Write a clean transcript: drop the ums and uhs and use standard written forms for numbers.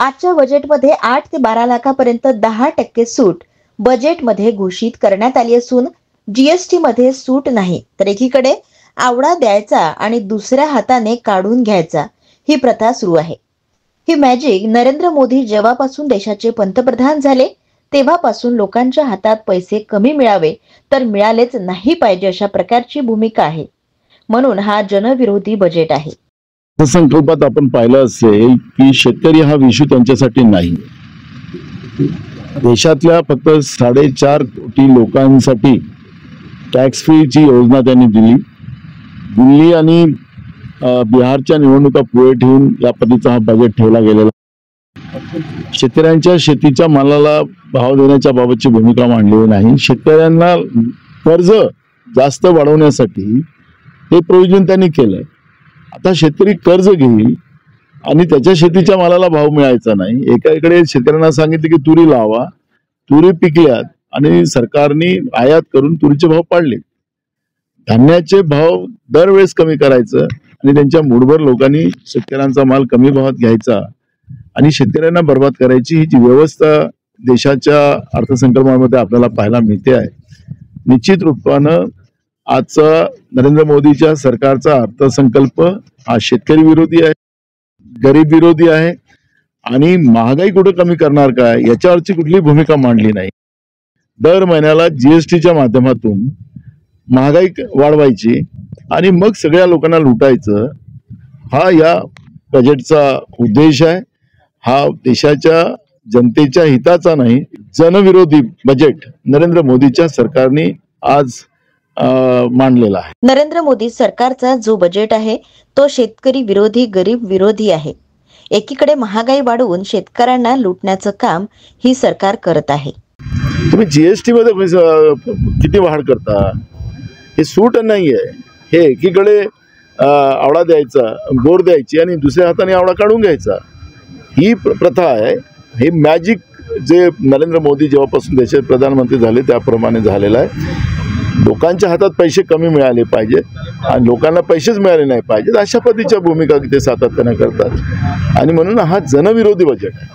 आजच्या बजेटमध्ये 8 ते 12 लाखापर्यंत 10% सूट बजेटमध्ये घोषित करण्यात आली असून जीएसटी मध्ये सूट नाही, तर एकीकडे आवडा द्यायचा आणि दुसऱ्या हाताने काढून घ्यायचा ही प्रथा सुरू आहे। ही मॅजिक नरेंद्र मोदी जेव्हापासून देशाचे पंतप्रधान झाले तेव्हापासून लोकांच्या हातात पैसे कमी मिळावे तर मिळालेच नाही पाहिजे अशा प्रकारची भूमिका आहे। म्हणून हा जनविरोधी बजेट आहे। संकल्पात आपण पाहिलं असेल की शेतकरी हा विषय त्यांच्यासाठी नाही, देशातल्या फक्त 4.5 कोटी लोकांसाठी टॅक्स फ्रीची योजना त्यांनी दिली। दिल्ली आणि बिहारच्या निवडणुका पुढे ठेवून या पद्धतीचा हा बजेट ठेवला गेलेला। शेतकऱ्यांच्या शेतीच्या मालाला भाव देण्याच्या बाबतची भूमिका मांडलेली नाही। शेतकऱ्यांना कर्ज जास्त वाढवण्यासाठी हे प्रोविजन त्यांनी केलंय। आता शेतकरी कर्ज घेईल आणि त्याच्या शेतीच्या मालाला भाव मिळायचा नाही। एकाकडे शेतकऱ्यांना सांगितले की तुरी लावा, तुरी पिकल्यात आणि सरकारने आयात करून तुरीचे भाव पाडले। धान्याचे भाव दरवेळेस कमी करायचं आणि त्यांच्या मूठभर लोकांनी शेतकऱ्यांचा माल कमी भावात घ्यायचा आणि शेतकऱ्यांना बर्बाद करायची ही जी व्यवस्था देशाच्या अर्थसंकल्पामध्ये आपल्याला पाहायला मिळते आहे। निश्चित रूपानं आजचा नरेंद्र मोदीच्या सरकारचा अर्थसंकल्प हा शेतकरी विरोधी आहे, गरीब विरोधी आहे आणि महागाई कुठे कमी करणार काय याच्यावरची कुठली भूमिका मांडली नाही। दर महिन्याला जीएसटीच्या माध्यमातून महागाई वाढवायची आणि मग सगळ्या लोकांना लुटायचं, हा या बजेटचा उद्देश आहे। हा देशाच्या जनतेच्या हिताचा नाही, जनविरोधी बजेट नरेंद्र मोदीच्या सरकारने आज मांडलेला आहे। नरेंद्र मोदी सरकारचा जो बजेट आहे तो शेतकरी विरोधी, गरीब विरोधी आहे। एकीकडे महागाई वाढवून शेतकऱ्यांना लुटण्याचं काम ही सरकार करत आहे। तुम्ही जीएसटी मध्ये किती वाढ करता? हे सूट नाहीये। हे एकीकडे आवडा द्यायचा, बोर द्यायची आणि दुसऱ्या हाताने आवडा काढून घ्यायचा, ही प्रथा आहे। हे मॅजिक जे नरेंद्र मोदी जेव्हापासून देशाचे प्रधानमंत्री झाले त्याप्रमाणे झालेलं आहे। लोकांच्या हातात पैसे कमी मिळाले पाहिजे आणि लोकांना पैसेच मिळाले नाही पाहिजेत अशा पद्धतीच्या भूमिका ते सातत्याने करतात आणि म्हणून हा जनविरोधी बजेट आहे।